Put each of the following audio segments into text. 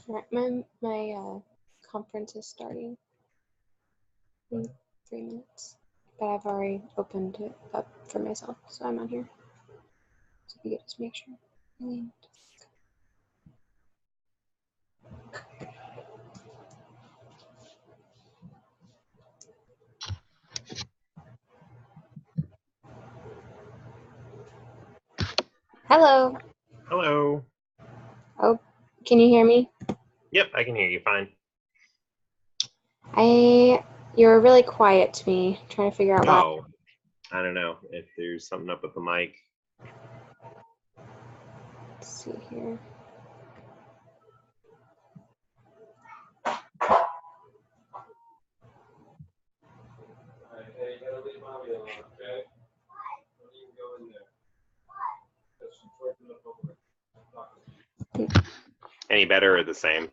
Alright, my conference is starting in 3 minutes, but I've already opened it up for myself, so I'm on here. So if you could just make sure. Hello. Hello. Oh, can you hear me? Yep, I can hear you fine. You're really quiet to me. I'm trying to figure out why. Oh, I don't know if there's something up with the mic. Let's see here. Hey, you gotta leave mommy alone, okay? Don't even go in there. She's working up over. Any better or the same?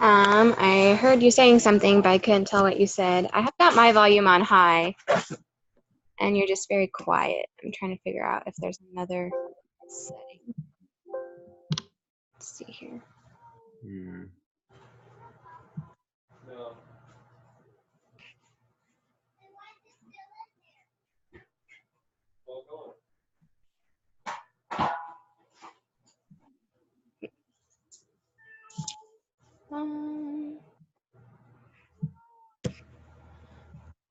I heard you saying something, but I couldn't tell what you said. I have got my volume on high, and you're just very quiet. I'm trying to figure out if there's another setting. Let's see here. No. Well, go on.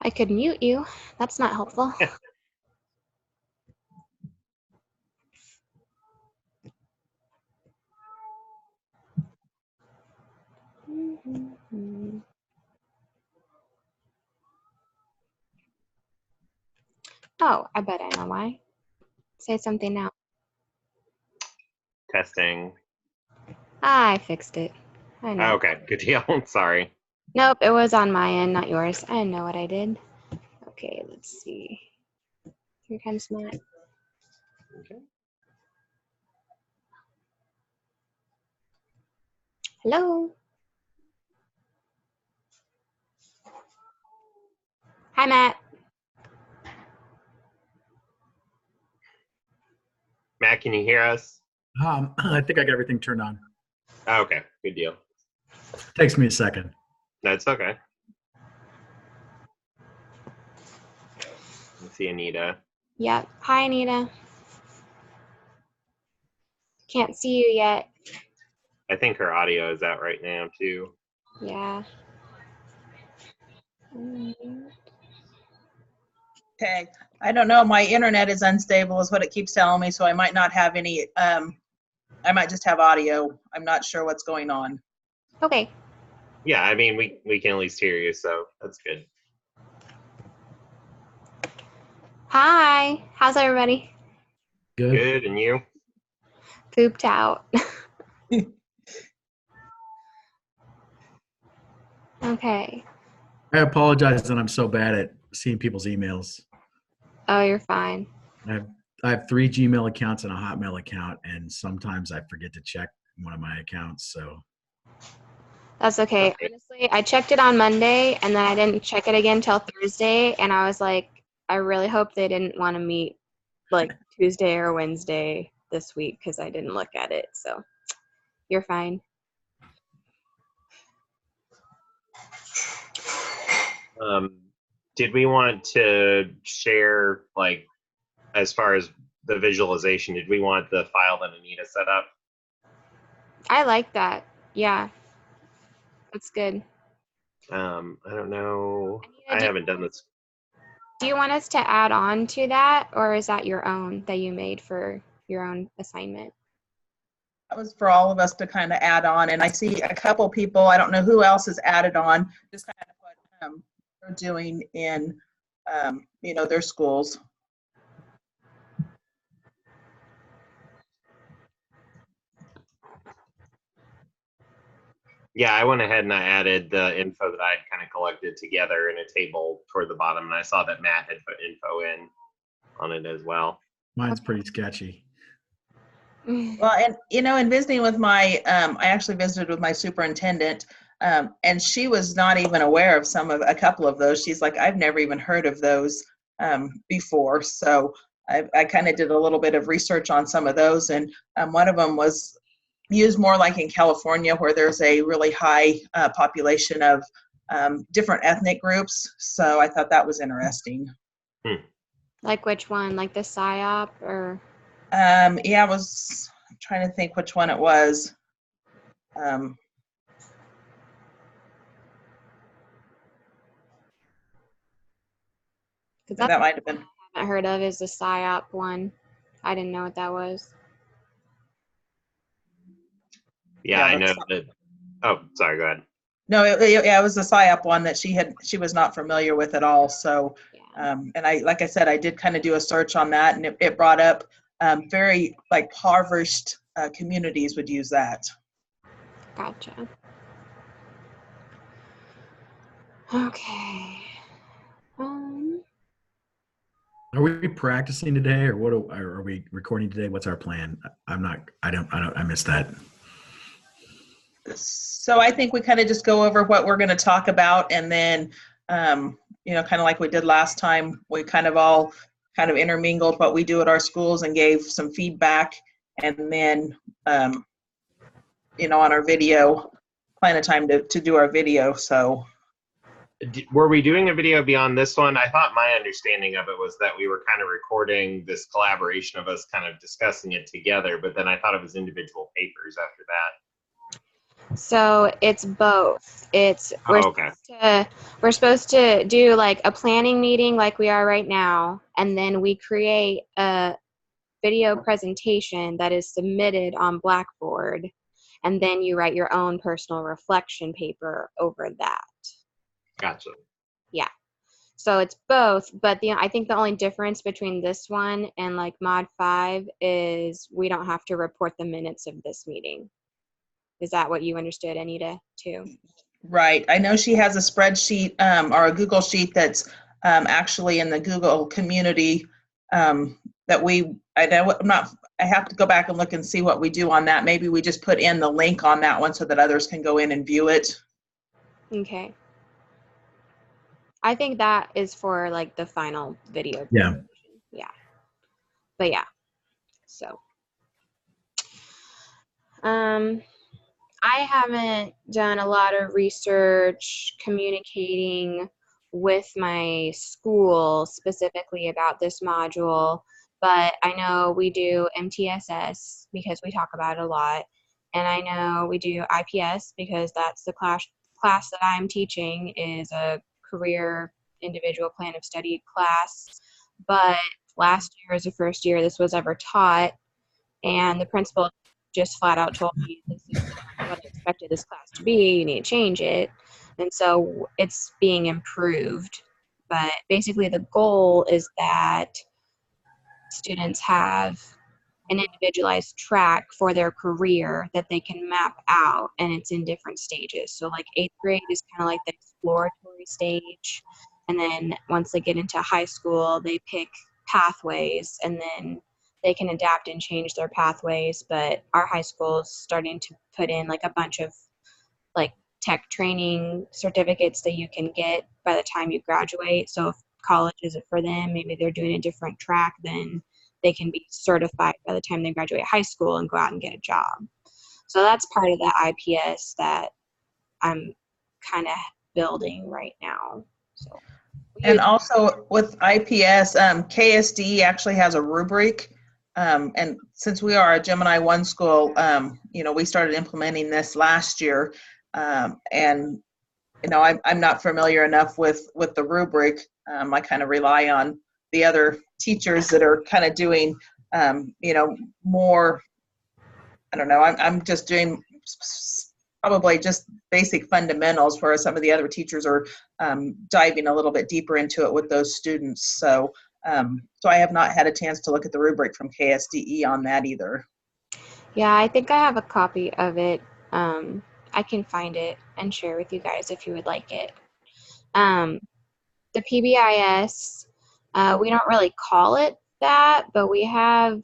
I could mute you. That's not helpful. Oh, I bet I know why. Say something now. Testing. I fixed it. I know. Okay, good deal. Sorry. Nope, it was on my end, not yours. I know what I did. Okay, let's see. Here comes Matt. Okay. Hello. Hi, Matt. Matt, can you hear us? I think I got everything turned on. Okay, good deal. Takes me a second. That's okay. Let's see Anita. Yep. Hi, Anita. Can't see you yet. I think her audio is out right now too. Yeah. Okay, I don't know, my internet is unstable is what it keeps telling me, so I might not have any, I might just have audio. I'm not sure what's going on. Okay. Yeah, I mean we can at least hear you, so that's good. Hi. How's everybody? Good, and you? Pooped out. Okay. I apologize that I'm so bad at seeing people's emails. Oh, you're fine. I have 3 Gmail accounts and a Hotmail account, and sometimes I forget to check one of my accounts. So That's okay. Honestly, I checked it on Monday, and then I didn't check it again till Thursday, and I was like, I really hope they didn't want to meet like Tuesday or Wednesday this week because I didn't look at it. So you're fine. Did we want to share, like, as far as the visualization, did we want the file that Anita set up? I like that. Yeah. That's good. I don't know. Anita, I haven't done this. Do you want us to add on to that, or is that your own that you made for your own assignment? That was for all of us to kind of add on, and I see a couple people, I don't know who else has added on, just kind of what they're doing in, you know, their schools. Yeah, I went ahead and I added the info that I had kind of collected together in a table toward the bottom, and I saw that Matt had put info in on it as well. mine's pretty sketchy. Well, and you know, in visiting with my, I actually visited with my superintendent, and she was not even aware of a couple of those. She's like, I've never even heard of those before. So I kind of did a little bit of research on some of those, and one of them was used more like in California, where there's a really high population of different ethnic groups. So I thought that was interesting. Like which one? Like the PSYOP or? Yeah, I'm trying to think which one it was. 'Cause that's That might have been. one I haven't heard of is the PSYOP one. I didn't know what that was. Yeah, Yeah, I know that's- that. Oh, sorry. Go ahead. No, it was the PSYOP one that she was not familiar with at all. So, Yeah. and like I said, I did kind of do a search on that, and it brought up very like impoverished communities would use that. Gotcha. Okay. Are we practicing today, or what? Are we recording today? What's our plan? I missed that. So I think we kind of just go over what we're going to talk about, and then, kind of like we did last time, we kind of all kind of intermingled what we do at our schools and gave some feedback, and then, on our video, plan a time to do our video. So. Were we doing a video beyond this one? I thought my understanding of it was that we were kind of recording this collaboration of us kind of discussing it together, but then I thought it was individual papers after that. So it's both. Okay. We're supposed to do like a planning meeting like we are right now, and then we create a video presentation that is submitted on Blackboard, and then you write your own personal reflection paper over that. Gotcha. Yeah. So it's both, but I think the only difference between this one and like Mod 5 is we don't have to report the minutes of this meeting. Is that what you understood, Anita, too? Right. I know she has a spreadsheet or a Google sheet that's actually in the Google community that I have to go back and look and see what we do on that. Maybe we just put in the link on that one so that others can go in and view it. Okay. I think that is for like the final video. Yeah. Yeah. But yeah. So. I haven't done a lot of research communicating with my school specifically about this module, but I know we do MTSS because we talk about it a lot, and I know we do IPS because that's the class that I'm teaching is a career individual plan of study class, but last year is the first year this was ever taught, and the principal just flat out told me this is not what I expected this class to be. You need to change it. And so it's being improved. But basically the goal is that students have an individualized track for their career that they can map out, and it's in different stages. So like 8th grade is kind of like the exploratory stage. And then once they get into high school, they pick pathways, and then they can adapt and change their pathways. But our high school is starting to put in like a bunch of like tech training certificates that you can get by the time you graduate. So if college isn't for them, maybe they're doing a different track, then they can be certified by the time they graduate high school and go out and get a job. So that's part of the IPS that I'm kind of building right now. So. And also with IPS, KSD actually has a rubric. And since we are a Gemini 1 school, we started implementing this last year. And, I'm not familiar enough with the rubric. I kind of rely on the other teachers that are kind of doing, more, I don't know, I'm just doing probably just basic fundamentals, whereas some of the other teachers are diving a little bit deeper into it with those students. So I have not had a chance to look at the rubric from KSDE on that either. Yeah, I think I have a copy of it. I can find it and share with you guys if you would like it. The PBIS, we don't really call it that, but we have,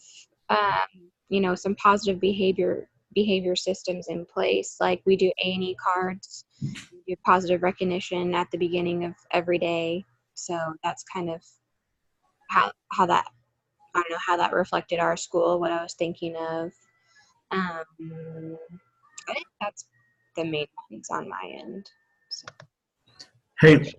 some positive behavior systems in place. Like we do A&E cards, we do positive recognition at the beginning of every day. So that's kind of how that, I don't know how that reflected our school, what I was thinking of. I think that's the main ones on my end. So. Hey,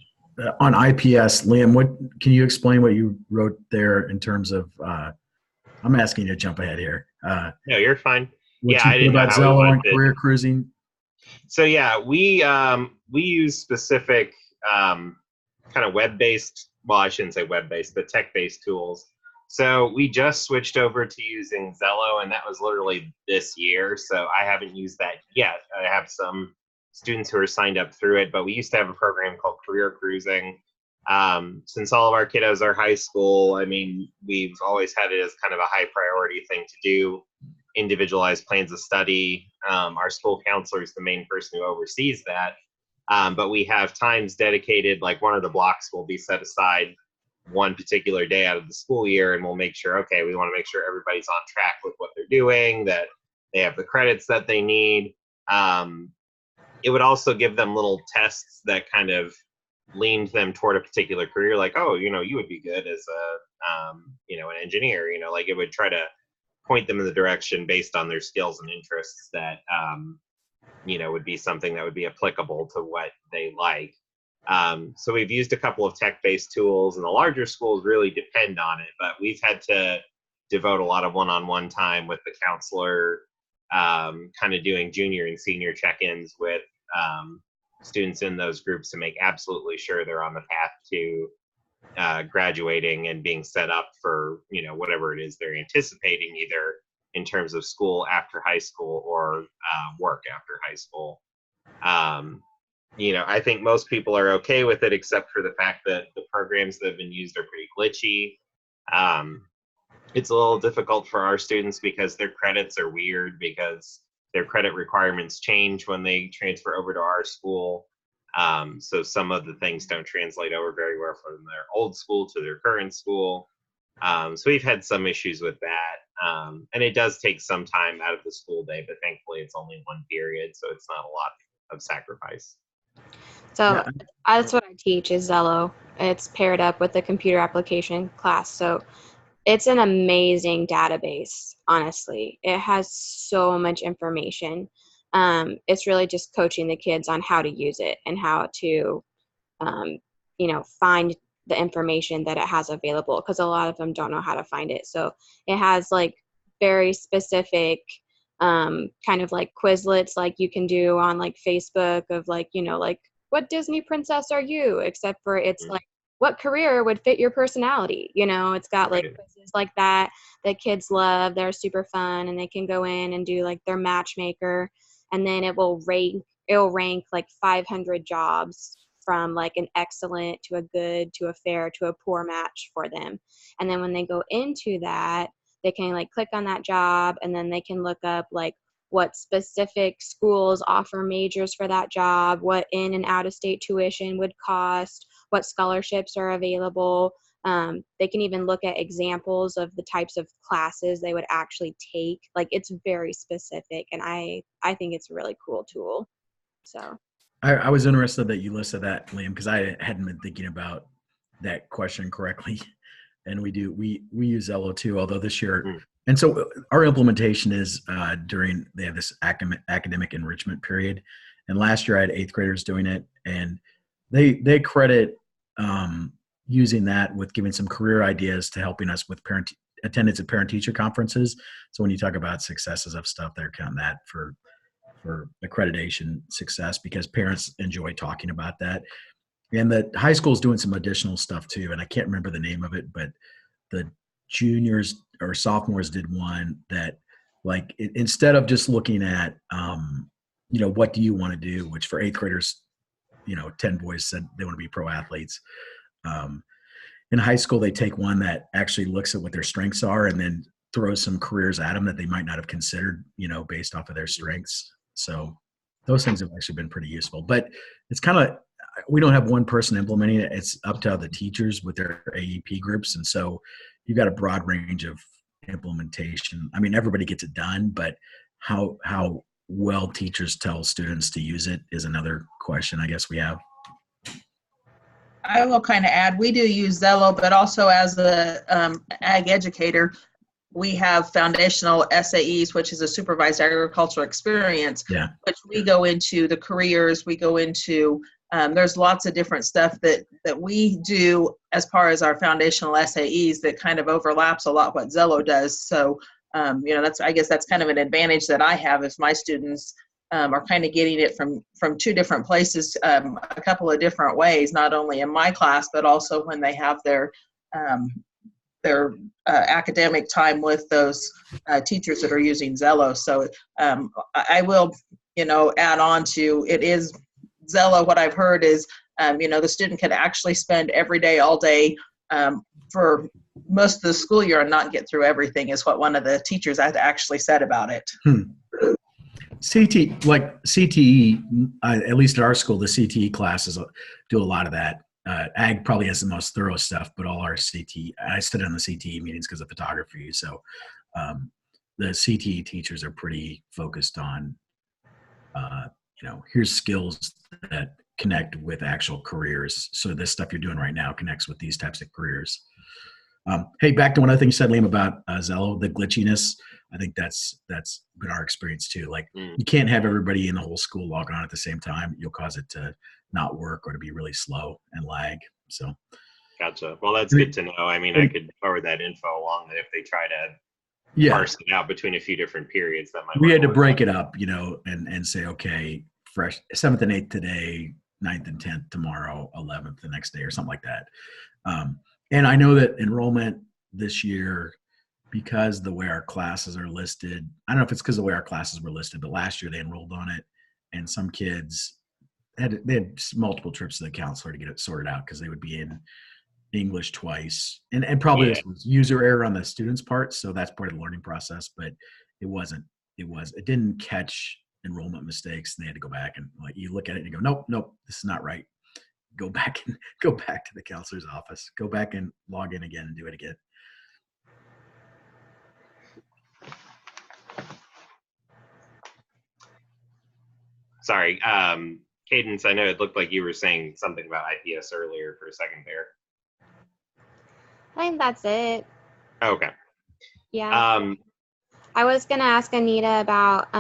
on IPS, Liam, what can you explain what you wrote there in terms of? I'm asking you to jump ahead here. No, you're fine. What Yeah, you I didn't put know about how we Zello and wanted. career cruising. So yeah, we use specific kind of web-based. Well, I shouldn't say web-based, but tech-based tools. So we just switched over to using Zello, and that was literally this year. So I haven't used that yet. I have some students who are signed up through it, but we used to have a program called Career Cruising. Since all of our kiddos are high school, I mean, we've always had it as kind of a high priority thing to do, individualized plans of study. Our school counselor is the main person who oversees that. But we have times dedicated, like one of the blocks will be set aside one particular day out of the school year, and we'll make sure, okay, we want to make sure everybody's on track with what they're doing, that they have the credits that they need. It would also give them little tests that kind of leaned them toward a particular career, like, oh, you know, you would be good as a, you know, an engineer, you know, like it would try to point them in the direction based on their skills and interests that, you know, would be something that would be applicable to what they like. So we've used a couple of tech-based tools, and the larger schools really depend on it, but we've had to devote a lot of one-on-one time with the counselor, kind of doing junior and senior check-ins with students in those groups to make absolutely sure they're on the path to graduating and being set up for, you know, whatever it is they're anticipating, either in terms of school after high school or work after high school. You know, I think most people are okay with it, except for the fact that the programs that have been used are pretty glitchy. It's a little difficult for our students because their credits are weird, because their credit requirements change when they transfer over to our school. So some of the things don't translate over very well from their old school to their current school. So we've had some issues with that. And it does take some time out of the school day, but thankfully it's only one period, so it's not a lot of sacrifice. So Yeah. that's what I teach is Zello. It's paired up with the computer application class. So it's an amazing database, honestly. It has so much information. It's really just coaching the kids on how to use it and how to, you know, find the information that it has available, because a lot of them don't know how to find it. So it has like very specific kind of like Quizlets like you can do on like Facebook of like, you know, like what Disney princess are you? Except for it's like, what career would fit your personality? You know, it's got like quizzes like that kids love. They're super fun, and they can go in and do like their matchmaker, and then it'll rank like 500 jobs from like an excellent to a good to a fair to a poor match for them. And then when they go into that, they can like click on that job, and then they can look up like what specific schools offer majors for that job, what in and out of state tuition would cost, what scholarships are available. They can even look at examples of the types of classes they would actually take. Like it's very specific, and I think it's a really cool tool. So I was interested that you listed that, Liam, because I hadn't been thinking about that question correctly. And we use Zello too, although this year, and so our implementation is they have this academic enrichment period. And last year I had 8th graders doing it, and they credit using that with giving some career ideas to helping us with attendance at parent-teacher conferences. So when you talk about successes of stuff, they're counting that for accreditation success, because parents enjoy talking about that. And the high school is doing some additional stuff too, and I can't remember the name of it, but the juniors or sophomores did one that, like, instead of just looking at, you know, what do you want to do, which for 8th graders, you know, 10 boys said they want to be pro athletes. In high school, they take one that actually looks at what their strengths are and then throws some careers at them that they might not have considered, you know, based off of their strengths. So those things have actually been pretty useful. But it's kind of, we don't have one person implementing it. It's up to the teachers with their AEP groups. And so you've got a broad range of implementation. I mean, everybody gets it done, but how well teachers tell students to use it is another question I guess we have. I will kind of add, we do use Zello, but also as a ag educator, we have foundational SAEs, which is a supervised agricultural experience, Yeah. which we go into the careers, we go into, there's lots of different stuff that we do as far as our foundational SAEs that kind of overlaps a lot what Zello does. So, I guess that's kind of an advantage that I have if my students are kind of getting it from two different places, a couple of different ways, not only in my class, but also when they have their academic time with those teachers that are using Zello. So I will, add on to it is Zello. What I've heard is, the student can actually spend every day, all day for most of the school year and not get through everything is what one of the teachers had actually said about it. CTE, at least at our school, the CTE classes do a lot of that. Ag probably has the most thorough stuff, but all our CTE, I sit on the CTE meetings because of photography. So the CTE teachers are pretty focused on, here's skills that connect with actual careers. So this stuff you're doing right now connects with these types of careers. Hey, back to one other thing you said, Liam, about Zello, the glitchiness. I think that's been our experience too. Like you can't have everybody in the whole school log on at the same time. You'll cause it to not work or to be really slow and lag. So. Gotcha. Well, that's good to know. I mean, I could forward that info along that if they try to parse it out between a few different periods, that might. We had to break it up, and say, okay, fresh 7th and 8th today, 9th and 10th tomorrow, 11th the next day, or something like that. And I know that enrollment this year, because the way our classes are listed, I don't know if it's because of the way our classes were listed, but last year they enrolled on it, and some kids they had multiple trips to the counselor to get it sorted out because they would be in English twice, and probably this was user error on the students' part, so that's part of the learning process. But it didn't catch enrollment mistakes, and they had to go back and you look at it and you go, nope, this is not right. Go back to the counselor's office. Go back and log in again and do it again. Sorry, Cadence, I know it looked like you were saying something about IPS earlier for a second there. I think that's it. Okay. Yeah. I was going to ask Anita about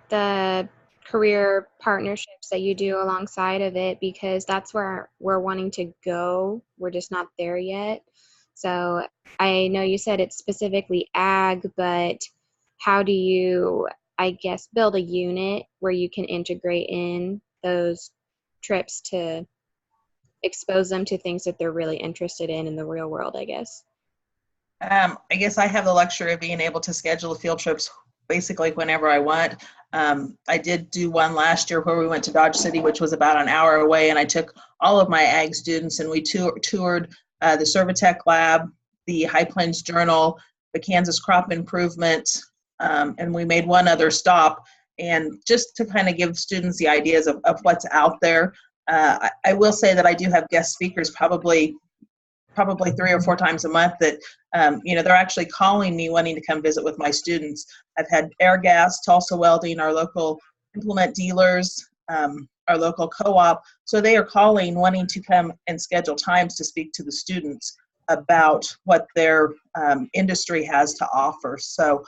the career partnerships that you do alongside of it, because that's where we're wanting to go. We're just not there yet. So I know you said it's specifically ag, but how do you, I guess, build a unit where you can integrate in those trips to expose them to things that they're really interested in the real world, I guess? I guess I have the luxury of being able to schedule the field trips basically whenever I want. I did do one last year where we went to Dodge City, which was about an hour away, and I took all of my ag students and we toured the Servitech Lab, the High Plains Journal, the Kansas Crop Improvement, and we made one other stop. And just to kind of give students the ideas of what's out there, I will say that I do have guest speakers probably 3 or 4 times a month that, they're actually calling me wanting to come visit with my students. I've had Airgas, Tulsa Welding, our local implement dealers, our local co-op. So they are calling wanting to come and schedule times to speak to the students about what their industry has to offer. So,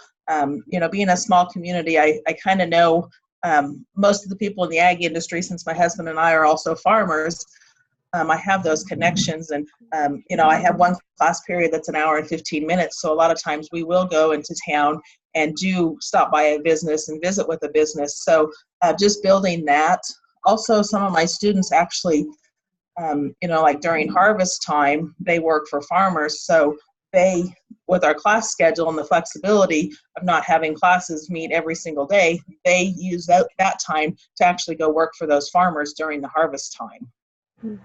being a small community, I kind of know most of the people in the ag industry, since my husband and I are also farmers. I have those connections, and I have one class period that's an hour and 15 minutes. So a lot of times we will go into town and do stop by a business and visit with a business. So just building that. Also, some of my students actually, like during harvest time, they work for farmers. So they, with our class schedule and the flexibility of not having classes meet every single day, they use that time to actually go work for those farmers during the harvest time.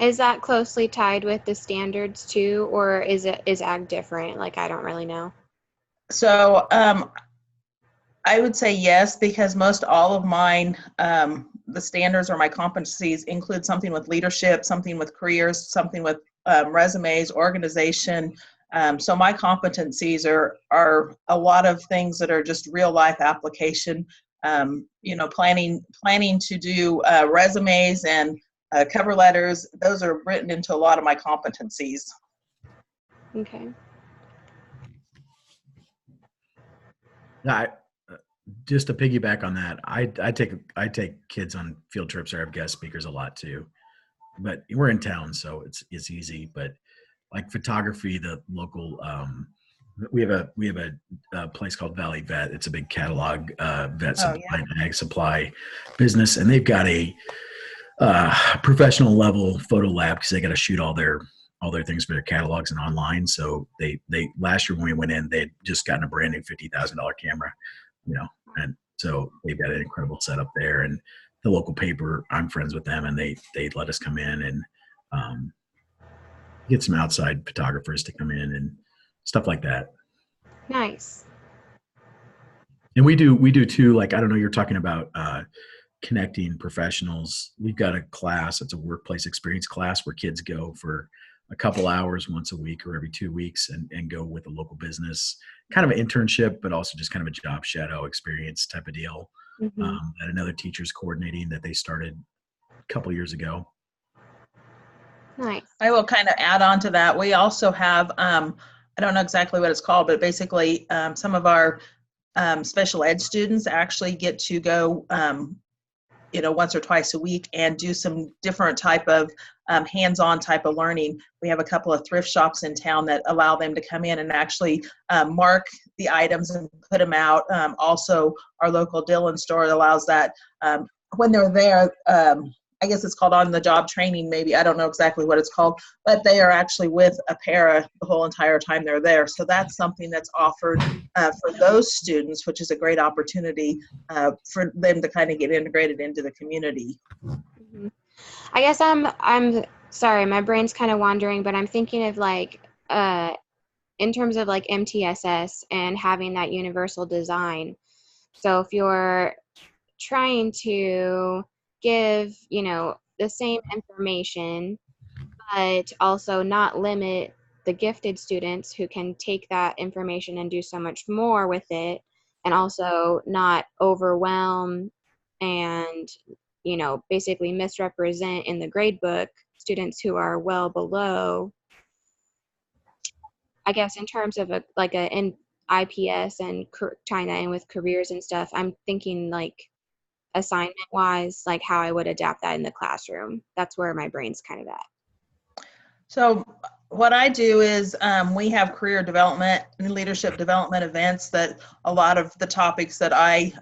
Is that closely tied with the standards too, or is ag different? I don't really know. So I would say yes, because most all of mine, the standards or my competencies include something with leadership, something with careers, something with resumes, organization. So my competencies are a lot of things that are just real life application. Planning to do resumes and cover letters. Those are written into a lot of my competencies. Okay. I, just to piggyback on that, I take kids on field trips or have guest speakers a lot too. But we're in town, so it's easy. But like photography, the local we have a place called Valley Vet. It's a big catalog vet Oh, supply yeah. and ag supply business, and they've got a professional level photo lab because they got to shoot all their things for their catalogs and online. So they last year when we went in, they'd just gotten a brand new $50,000 camera, and so they've got an incredible setup there. And the local paper, I'm friends with them, and they let us come in and get some outside photographers to come in and stuff like that. Nice. And we do too. Like, I don't know, you're talking about connecting professionals. We've got a class. It's a workplace experience class where kids go for a couple hours once a week or every 2 weeks and go with a local business, kind of an internship, but also just kind of a job shadow experience type of deal. That another teacher's coordinating that they started a couple years ago. Nice. I will kind of add on to that. We also have, I don't know exactly what it's called, but basically some of our special ed students actually get to go, once or twice a week and do some different type of hands-on type of learning. We have a couple of thrift shops in town that allow them to come in and actually mark the items and put them out. Also, our local Dillon store allows that when they're there. I guess it's called on-the-job training, maybe. I don't know exactly what it's called, but they are actually with a para the whole entire time they're there. So that's something that's offered for those students, which is a great opportunity for them to kind of get integrated into the community. I guess I'm sorry, my brain's kind of wandering, but I'm thinking of like in terms of like MTSS and having that universal design. So if you're trying to give, the same information, but also not limit the gifted students who can take that information and do so much more with it, and also not overwhelm and, basically misrepresent in the grade book students who are well below. I guess in terms of an IPS and tying that in with careers and stuff, I'm thinking like assignment wise, like how I would adapt that in the classroom. That's where my brain's kind of at. So what I do is we have career development and leadership development events that a lot of the topics that I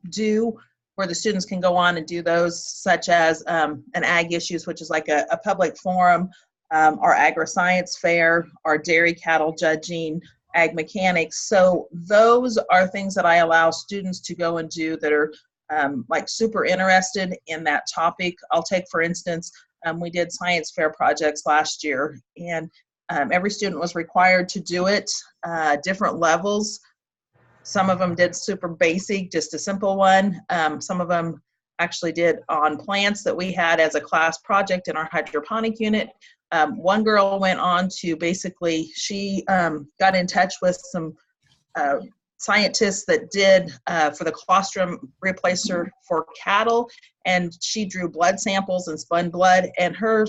do where the students can go on and do those, such as an ag issues, which is like a public forum, our agri-science fair, our dairy cattle judging, ag mechanics. So those are things that I allow students to go and do that are like super interested in that topic. I'll take, for instance, we did science fair projects last year, and every student was required to do it, different levels. Some of them did super basic, just a simple one. Some of them actually did on plants that we had as a class project in our hydroponic unit. One girl went on to basically, she got in touch with some scientists that did for the colostrum replacer for cattle, and she drew blood samples and spun blood, and her,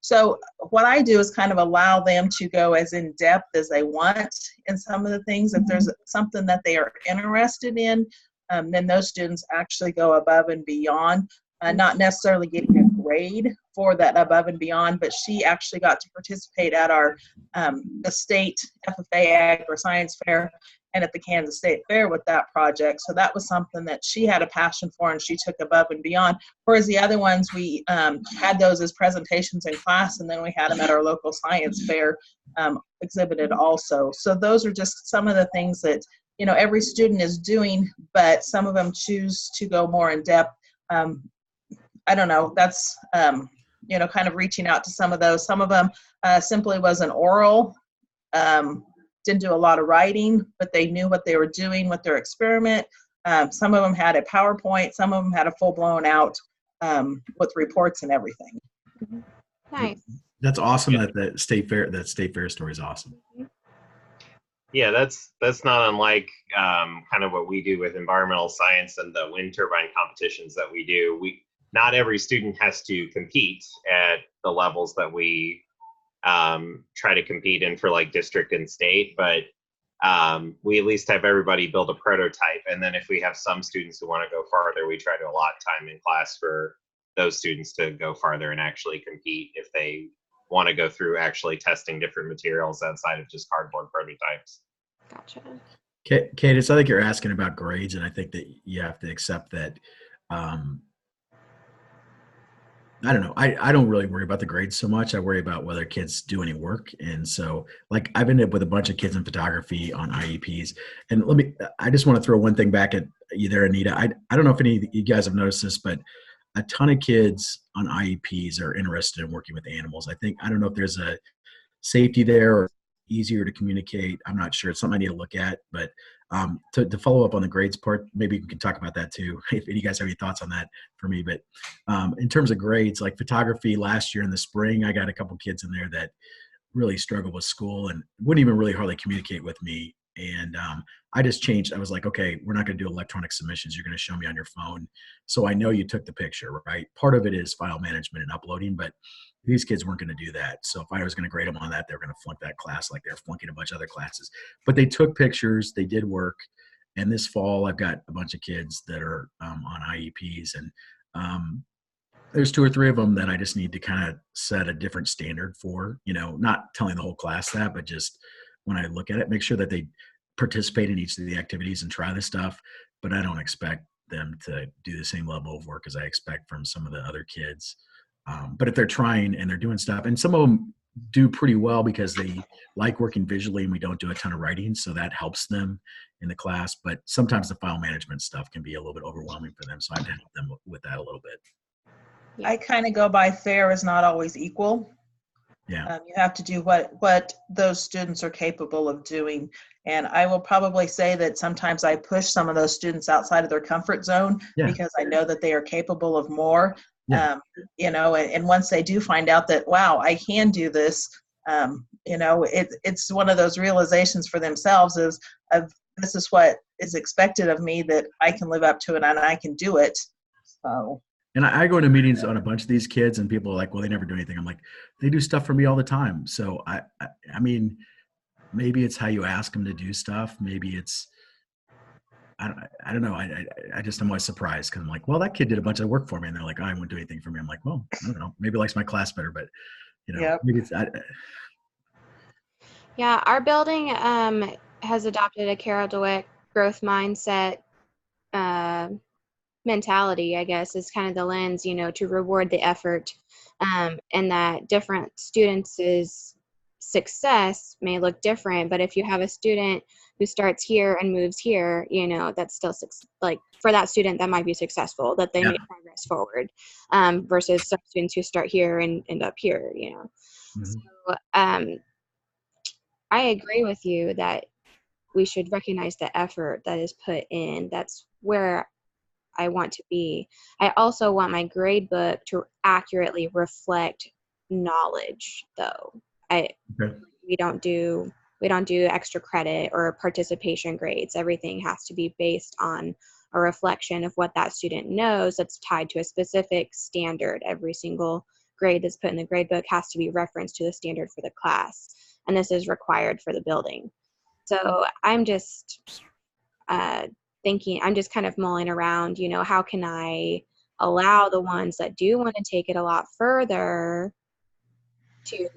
so what I do is kind of allow them to go as in depth as they want in some of the things. If there's something that they are interested in, then those students actually go above and beyond, not necessarily getting a grade for that above and beyond, but she actually got to participate at our the state FFA Agri-Science Fair and at the Kansas State Fair with that project. So that was something that she had a passion for and she took above and beyond. Whereas the other ones, we had those as presentations in class, and then we had them at our local science fair exhibited also. So those are just some of the things that, every student is doing, but some of them choose to go more in depth. I don't know, that's, kind of reaching out to some of those. Some of them simply was an oral, didn't do a lot of writing, but they knew what they were doing with their experiment. Some of them had a PowerPoint, some of them had a full blown out with reports and everything. Nice. That's awesome. That state fair story is awesome. Yeah, that's not unlike kind of what we do with environmental science and the wind turbine competitions that we do. Not every student has to compete at the levels that we try to compete in for like district and state, but we at least have everybody build a prototype. And then if we have some students who want to go farther, we try to allot time in class for those students to go farther and actually compete if they want to go through actually testing different materials outside of just cardboard prototypes. Gotcha. Kate, it's I think you're asking about grades, and I think that you have to accept that. I don't know. I don't really worry about the grades so much. I worry about whether kids do any work. And so, like, I've ended up with a bunch of kids in photography on IEPs. And I just want to throw one thing back at you there, Anita. I don't know if any of you guys have noticed this, but a ton of kids on IEPs are interested in working with animals. I don't know if there's a safety there or easier to communicate. I'm not sure. It's something I need to look at. But to follow up on the grades part, maybe we can talk about that too, if you guys have any thoughts on that for me. But in terms of grades, like photography last year in the spring, I got a couple kids in there that really struggled with school and wouldn't even really hardly communicate with me. And I just changed. I was like, okay, we're not going to do electronic submissions. You're going to show me on your phone. So I know you took the picture, right? Part of it is file management and uploading, but these kids weren't going to do that. So if I was going to grade them on that, they were going to flunk that class like they're flunking a bunch of other classes. But they took pictures, they did work. And this fall, I've got a bunch of kids that are on IEPs. And there's 2 or 3 of them that I just need to kind of set a different standard for, not telling the whole class that, but just when I look at it, make sure that they participate in each of the activities and try this stuff. But I don't expect them to do the same level of work as I expect from some of the other kids. But if they're trying and they're doing stuff, and some of them do pretty well because they like working visually and we don't do a ton of writing, so that helps them in the class. But sometimes the file management stuff can be a little bit overwhelming for them, so I have to help them with that a little bit. Yeah. I kind of go by fair is not always equal. Yeah. You have to do what those students are capable of doing. And I will probably say that sometimes I push some of those students outside of their comfort zone because I know that they are capable of more. Yeah. And once they do find out that, wow, I can do this, it's one of those realizations for themselves of this is what is expected of me, that I can live up to it and I can do it. So. And I go into meetings on a bunch of these kids and people are like, well, they never do anything. I'm like, they do stuff for me all the time. So I mean, maybe it's how you ask them to do stuff. Maybe it's, I don't know. I just am always surprised because I'm like, well, that kid did a bunch of work for me. And they're like, oh, I wouldn't do anything for me. I'm like, well, I don't know. Maybe he likes my class better, but maybe it's, Yeah, our building has adopted a Carol Dweck growth mindset mentality, I guess, is kind of the lens, to reward the effort, and that different students' success may look different. But if you have a student who starts here and moves here, that's still like for that student that might be successful, that they made progress forward, versus some students who start here and end up here. Mhm. So I agree with you that we should recognize the effort that is put in. That's where I want to be. I also want my grade book to accurately reflect knowledge, though. We don't do extra credit or participation grades. Everything has to be based on a reflection of what that student knows that's tied to a specific standard. Every single grade that's put in the grade book has to be referenced to the standard for the class, and this is required for the building. So I'm just thinking, I'm just kind of mulling around, how can I allow the ones that do want to take it a lot further to,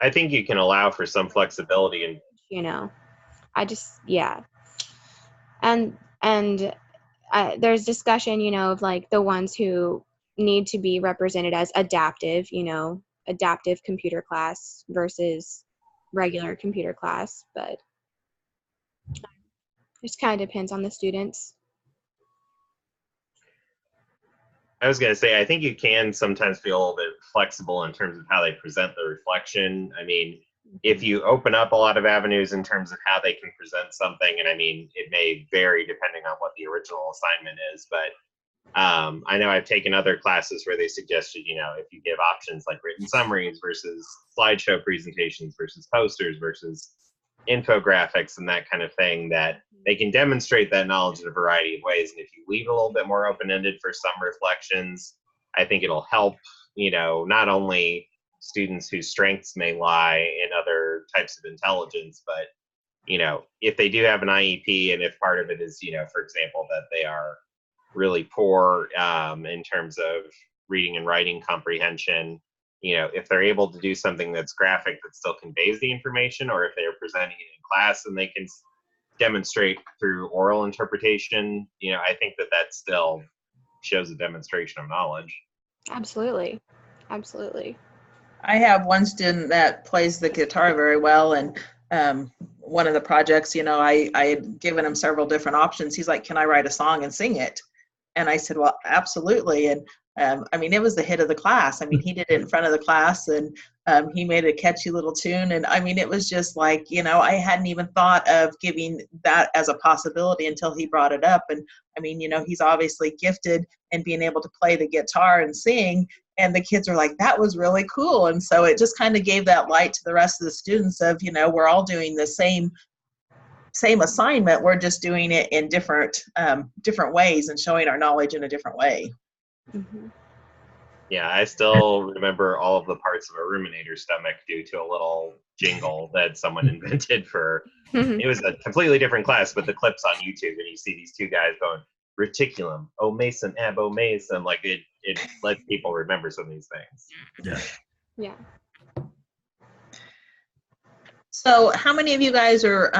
I think you can allow for some flexibility and I just, and there's discussion, of like the ones who need to be represented as adaptive, adaptive computer class versus regular computer class, but it just kind of depends on the students. I was going to say, I think you can sometimes be a little bit flexible in terms of how they present the reflection. I mean, if you open up a lot of avenues in terms of how they can present something, and I mean, it may vary depending on what the original assignment is, but I know I've taken other classes where they suggested, if you give options like written summaries versus slideshow presentations versus posters versus infographics and that kind of thing, that they can demonstrate that knowledge in a variety of ways. And if you leave it a little bit more open-ended for some reflections, I think it'll help, not only students whose strengths may lie in other types of intelligence, but if they do have an IEP, and if part of it is, for example, that they are really poor in terms of reading and writing comprehension, if they're able to do something that's graphic that still conveys the information, or if they're presenting it in class and they can demonstrate through oral interpretation, I think that still shows a demonstration of knowledge. Absolutely. Absolutely. I have one student that plays the guitar very well, and one of the projects, I had given him several different options. He's like, "Can I write a song and sing it?" And I said, "Well, absolutely." And it was the hit of the class. He did it in front of the class, and he made a catchy little tune. And it was just like, I hadn't even thought of giving that as a possibility until he brought it up. And he's obviously gifted in being able to play the guitar and sing. And the kids are like, "That was really cool." And so it just kind of gave that light to the rest of the students of, we're all doing the same assignment. We're just doing it in different ways and showing our knowledge in a different way. Mm-hmm. Yeah, I still remember all of the parts of a ruminator's stomach due to a little jingle that someone invented for, it was a completely different class, but the clips on YouTube, and you see these two guys going, "Reticulum, oh Mason, oh Mason," like it lets people remember some of these things. Yeah. So how many of you guys are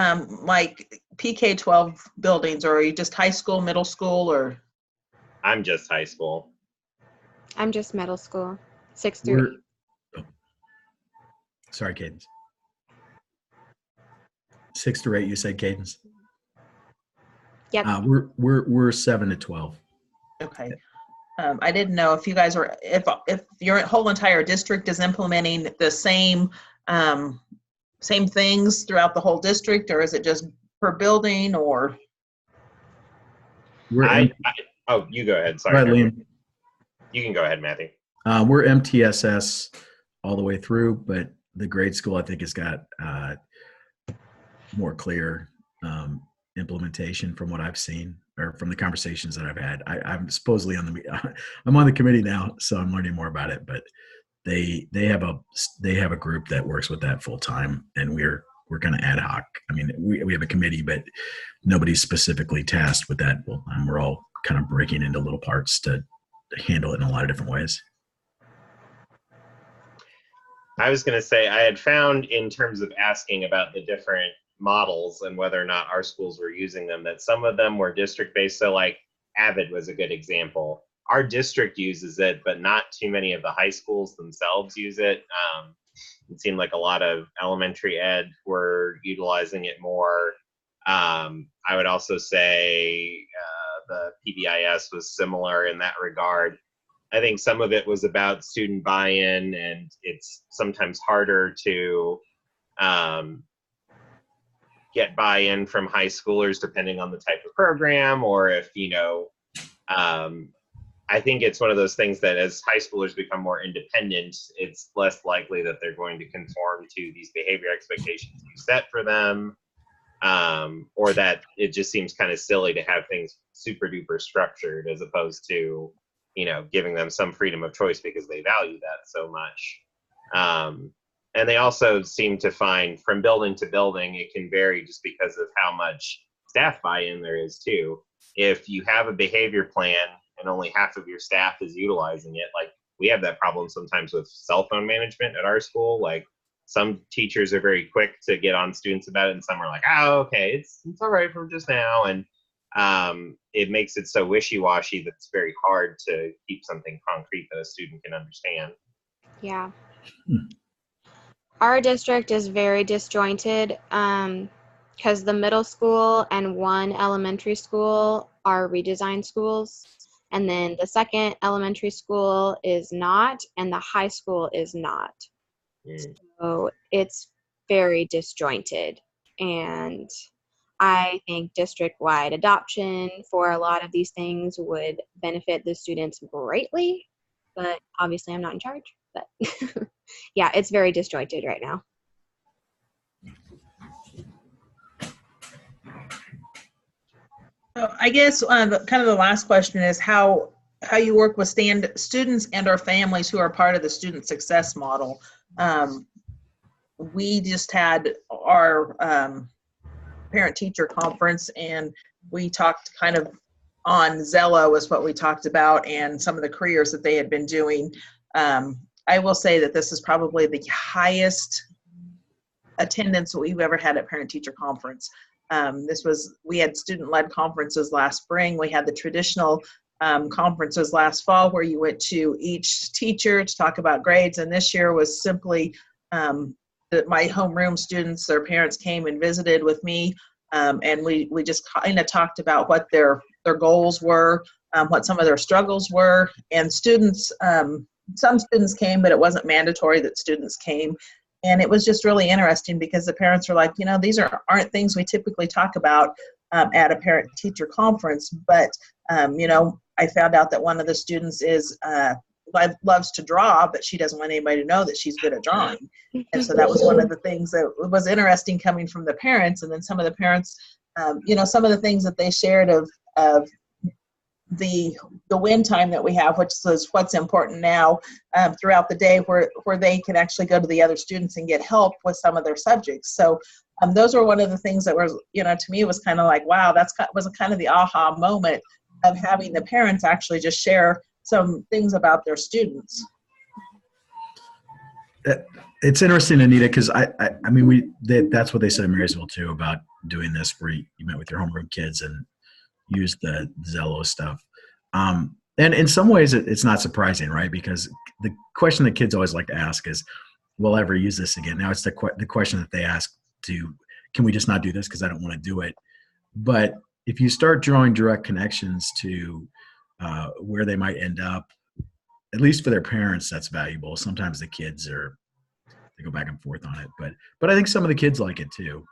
like PK-12 buildings, or are you just high school, middle school, or? I'm just high school. I'm just middle school, 6 through 8. Sorry, Cadence. 6 through 8, you said, Cadence? Yep. We're 7 to 12. Okay. I didn't know if you guys were, if your whole entire district is implementing the same things throughout the whole district, or is it just per building, or? Oh, you go ahead. Sorry. Right, Liam. You can go ahead, Matthew. We're MTSS all the way through, but the grade school, I think, has got more clear implementation from what I've seen, or from the conversations that I've had. I'm supposedly I'm on the committee now, so I'm learning more about it. But they have a group that works with that full time, and we're kind of ad hoc. We have a committee, but nobody's specifically tasked with that. We're all kind of breaking into little parts to handle it in a lot of different ways. I was going to say, I had found, in terms of asking about the different models and whether or not our schools were using them, that some of them were district-based. So like Avid was a good example. Our district uses it, but not too many of the high schools themselves use it. It seemed like a lot of elementary ed were utilizing it more. I would also say the PBIS was similar in that regard. I think some of it was about student buy-in, and it's sometimes harder to get buy-in from high schoolers depending on the type of program, or if, I think it's one of those things that as high schoolers become more independent, it's less likely that they're going to conform to these behavior expectations you set for them, or that it just seems kind of silly to have things super duper structured, as opposed to, giving them some freedom of choice because they value that so much. And they also seem to find, from building to building, it can vary just because of how much staff buy-in there is too. If you have a behavior plan and only half of your staff is utilizing it, like we have that problem sometimes with cell phone management at our school. Like some teachers are very quick to get on students about it, and some are like, "Oh, okay, it's all right for just now." And it makes it so wishy-washy that it's very hard to keep something concrete that a student can understand. Yeah. Our district is very disjointed because the middle school and one elementary school are redesigned schools. And then the second elementary school is not, and the high school is not. So it's very disjointed. And I think district-wide adoption for a lot of these things would benefit the students greatly. But obviously I'm not in charge. But yeah, it's very disjointed right now. I guess kind of the last question is how you work with students and our families who are part of the student success model. We just had our parent-teacher conference, and we talked kind of on Zello is what we talked about, and some of the careers that they had been doing. I will say that this is probably the highest attendance we've ever had at parent-teacher conference. We had student-led conferences last spring. We had the traditional conferences last fall where you went to each teacher to talk about grades, and this year was simply my homeroom students, their parents came and visited with me, and we just kind of talked about what their goals were, what some of their struggles were, and students, some students came, but it wasn't mandatory that students came. And it was just really interesting because the parents were like, these aren't things we typically talk about at a parent-teacher conference. But, I found out that one of the students loves to draw, but she doesn't want anybody to know that she's good at drawing. And so that was one of the things that was interesting coming from the parents. And then some of the parents, some of the things that they shared of the win time that we have, which is what's important now throughout the day, where they can actually go to the other students and get help with some of their subjects. So those were one of the things that was, to me was kind of like, wow, was kind of the aha moment of having the parents actually just share some things about their students. It's interesting, Anita, because I mean, that's what they said in Marysville too about doing this, where you met with your homeroom kids and used the Zello stuff. And in some ways, it's not surprising, right? Because the question that kids always like to ask is, "Will I ever use this again?" Now it's the question that they ask can we just not do this because I don't want to do it? But if you start drawing direct connections to where they might end up, at least for their parents, that's valuable. Sometimes the kids they go back and forth on it, but I think some of the kids like it too.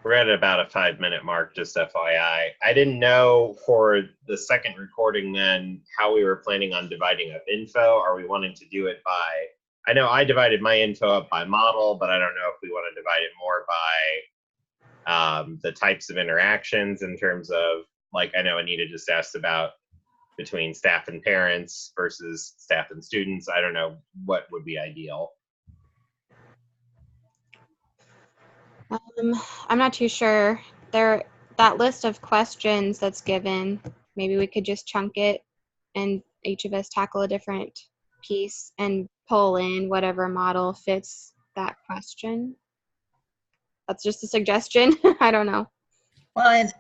We're at about a 5-minute mark, just FYI. I didn't know for the second recording then how we were planning on dividing up info. Are we wanting to do it by, I know I divided my info up by model, but I don't know if we want to divide it more by the types of interactions in terms of, like, I know Anita just asked about between staff and parents versus staff and students. I don't know what would be ideal. I'm not too sure. That list of questions that's given, maybe we could just chunk it and each of us tackle a different piece and pull in whatever model fits that question. That's just a suggestion. I don't know. Well, and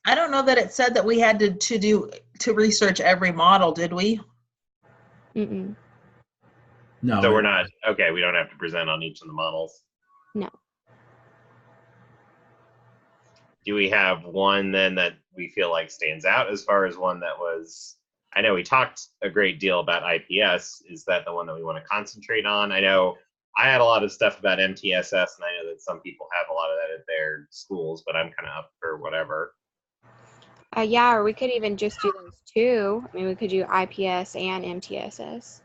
I don't know that it said that we had to research every model, did we? Mm-mm. No. So we're not, okay, we don't have to present on each of the models. No. Do we have one then that we feel like stands out as far as one that was, I know we talked a great deal about IPS. Is that the one that we want to concentrate on? I know I had a lot of stuff about MTSS, and I know that some people have a lot of that at their schools, but I'm kind of up for whatever. Yeah, or we could even just do those two. I mean, we could do IPS and MTSS.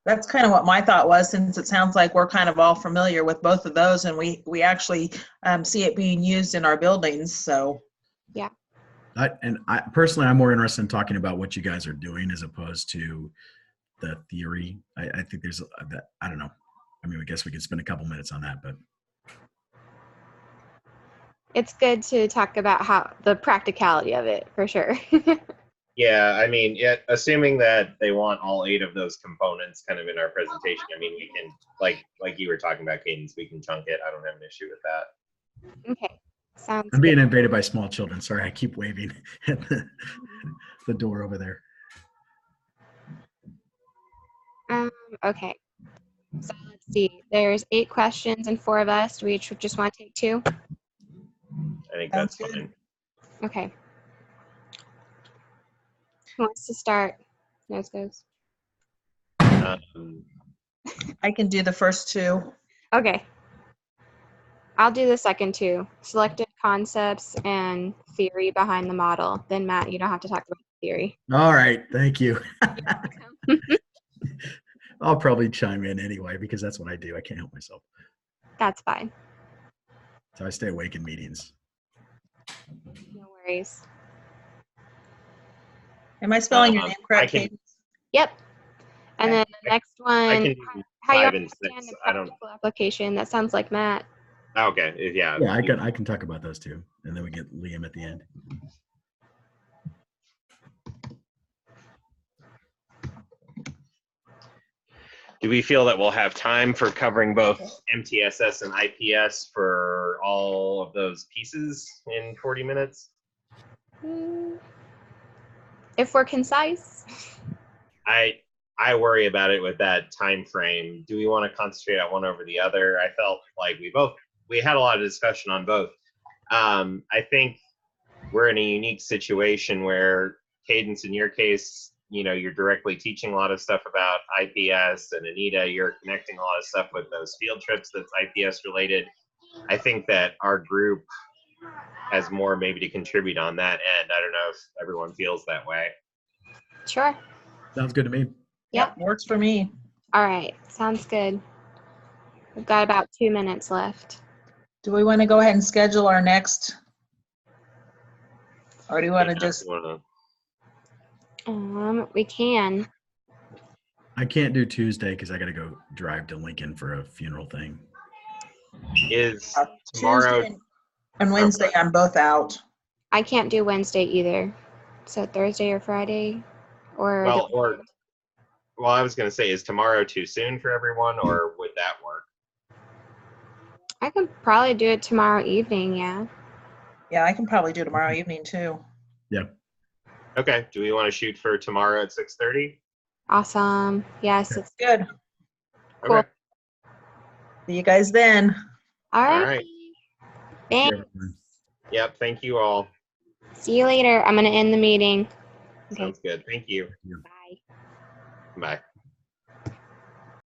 That's kind of what my thought was, since it sounds like we're kind of all familiar with both of those, and we actually see it being used in our buildings. So, yeah. I personally, I'm more interested in talking about what you guys are doing as opposed to the theory. I think there's that. I don't know. I mean, I guess we could spend a couple minutes on that, but It's good to talk about how the practicality of it, for sure. Yeah, I mean, assuming that they want all 8 of those components kind of in our presentation, I mean, we can, like you were talking about, Cadence, we can chunk it. I don't have an issue with that. Okay, sounds I'm being good. invaded by small children. Sorry, I keep waving at the door over there. Okay, so let's see. There's 8 questions and 4 of us. Do we each just want to take 2? I think Sounds that's good. fine. Okay. Who wants to start? Nose goes. I can do the first 2. Okay. I'll do the second 2. Selected concepts and theory behind the model. Then Matt, you don't have to talk about the theory. All right, thank you. I'll probably chime in anyway because that's what I do. I can't help myself. That's fine. So I stay awake in meetings. No worries. Am I spelling your name correct, I can- Cadence? Yep. And then the next I one, can do how you 5 and 6. understand the I don't. practical application. That sounds like Matt. Okay, yeah. Yeah, I can talk about those too, and then we get Liam at the end. Do we feel that we'll have time for covering both MTSS and IPS for all of those pieces in 40 minutes? If we're concise. I worry about it with that time frame. Do we want to concentrate on one over the other? I felt like we had a lot of discussion on both. I think we're in a unique situation where, Cadence, in your case, you're directly teaching a lot of stuff about IPS, and Anita, you're connecting a lot of stuff with those field trips that's IPS related. I think that our group has more maybe to contribute on that end. I don't know if everyone feels that way. Sure. Sounds good to me. Yep. Works for me. All right. Sounds good. We've got about 2 minutes left. Do we want to go ahead and schedule our next? Or do you want to just? We can. I can't do Tuesday because I got to go drive to Lincoln for a funeral thing. Is tomorrow Tuesday and Wednesday, I'm both out. I can't do Wednesday either. So Thursday or Friday, or well, I was going to say, is tomorrow too soon for everyone, or would that work? I could probably do it tomorrow evening. Yeah. Yeah, I can probably do tomorrow evening too. Yeah. Okay. Do we want to shoot for tomorrow at 6:30? Awesome. Yes, it's Good. cool. Okay. See you guys then. All right. All right. Thanks. Yep. Thank you all. See you later. I'm going to end the meeting. Okay. Sounds good. Thank you. Bye. Bye.